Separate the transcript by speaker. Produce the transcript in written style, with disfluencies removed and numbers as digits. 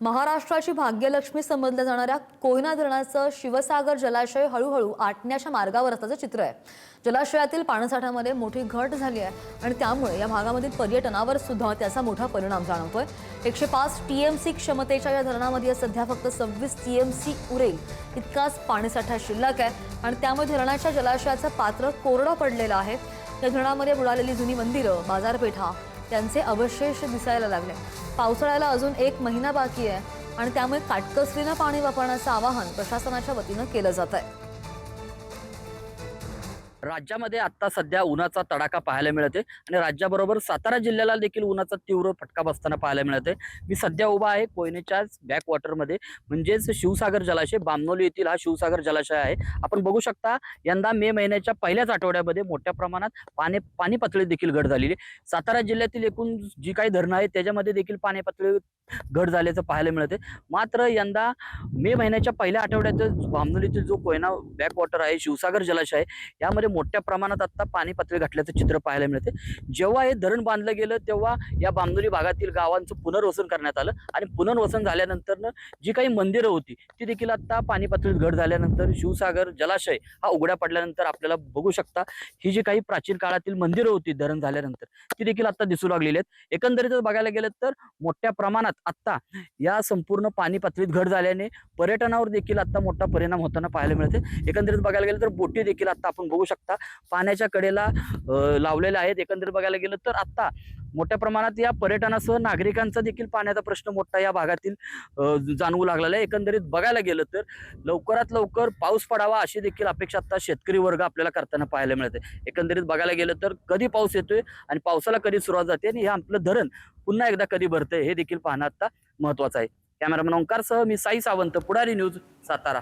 Speaker 1: महाराष्ट्राची भाग्यलक्ष्मी समजल्या जाणाऱ्या कोयना धरणाचं शिवसागर जलाशय हळूहळू आटण्याच्या मार्गावर असल्याचं चित्र आहे। जलाशयातील पाणसाठ्यामध्ये मोठी घट झाली आहे आणि त्यामुळे या भागामधील पर्यटनावर सुद्धा त्याचा मोठा परिणाम जाणवतोय। 105 टीएमसी क्षमतेच्या या धरणामध्ये सध्या फक्त 26 टीएमसी उरेल इतकाच पाणीसाठा शिल्लक आहे आणि त्यामुळे धरणाच्या जलाशयाचं पात्र कोरडं पडलेलं आहे। या धरणामध्ये बुडालेली जुनी मंदिरं, बाजारपेठा त्यांचे अवशेष दिसायला लागले। पावसाळ्याला अजून 1 महिना बाकी आहे आणि त्यामुळे काटकसरीने पाणी वापरण्याचं आवाहन प्रशासनाच्या वतीने केलं जात आहे।
Speaker 2: राज्यामध्ये आता सध्या उन्हाचा तडाखा पाहायला मिळते आणि राज्याबरोबर सातारा जिल्ह्याला देखील उन्हाचा तीव्र फटका बसताना पाहायला मिळते। मी सध्या उभा आहे कोयनेच्याच बॅकवॉटरमध्ये, म्हणजेच शिवसागर जलाशय, बामनोली येथील हा शिवसागर जलाशय आहे। आपण बघू शकता यंदा मे महिन्याच्या पहिल्याच आठवड्यामध्ये मोठ्या प्रमाणात पाणी पातळी देखील घट झालेली। सातारा जिल्ह्यातील एकूण जी काही धरणं आहेत त्याच्यामध्ये देखील पाणी पातळी घट झाल्याचं पाहायला मिळते। मात्र यंदा मे महिन्याच्या पहिल्या आठवड्यात बामनोलीतील जो कोयना बॅकवॉटर आहे, शिवसागर जलाशय आहे, यामध्ये मोठ्या प्रमाणात आता पाणी पातळी घटल्याचं चित्र पाहायला मिळते। जेव्हा हे धरण बांधलं गेलं तेव्हा या बामनोली भागातील गावांचं पुनर्वसन करण्यात आलं आणि पुनर्वसन झाल्यानंतर जी काही मंदिरं होती ती देखील आता पाणी पातळीत घट झाल्यानंतर शिवसागर जलाशय हा उघड्या पडल्यानंतर आपल्याला बघू शकता ही जी काही प्राचीन काळातील मंदिरं होती धरण झाल्यानंतर ती देखील आता दिसू लागलेली आहेत। एकंदरीतच बघायला गेलं तर मोठ्या प्रमाणात आता या संपूर्ण पाणी पातळीत घट झाल्याने पर्यटनावर देखील आता मोठा परिणाम होताना पाहायला मिळते। एकंदरीत बघायला गेलं तर बोटी देखील आता आपण बघू शकता पाण्याच्या कडेला लावलेल्या आहेत। एकंदरीत बघायला गेलं तर आता मोठ्या प्रमाणात या पर्यटनासह नागरिकांचा देखील पाण्याचा प्रश्न मोठा या भागातील जाणवू लागलेला आहे। एकंदरीत बघायला गेलं तर लवकरात लवकर पाऊस पडावा अशी देखील अपेक्षा आता शेतकरी वर्ग आपल्याला करताना पाहायला मिळते। एकंदरीत बघायला गेलं तर कधी पाऊस येतोय आणि पावसाला कधी सुरुवात जाते आणि हे आपलं धरण पुन्हा एकदा कधी भरतंय हे देखील पाहणं आता महत्वाचं आहे। कॅमेरामन ओंकार सह मी साई सावंत, पुढारी न्यूज, सातारा।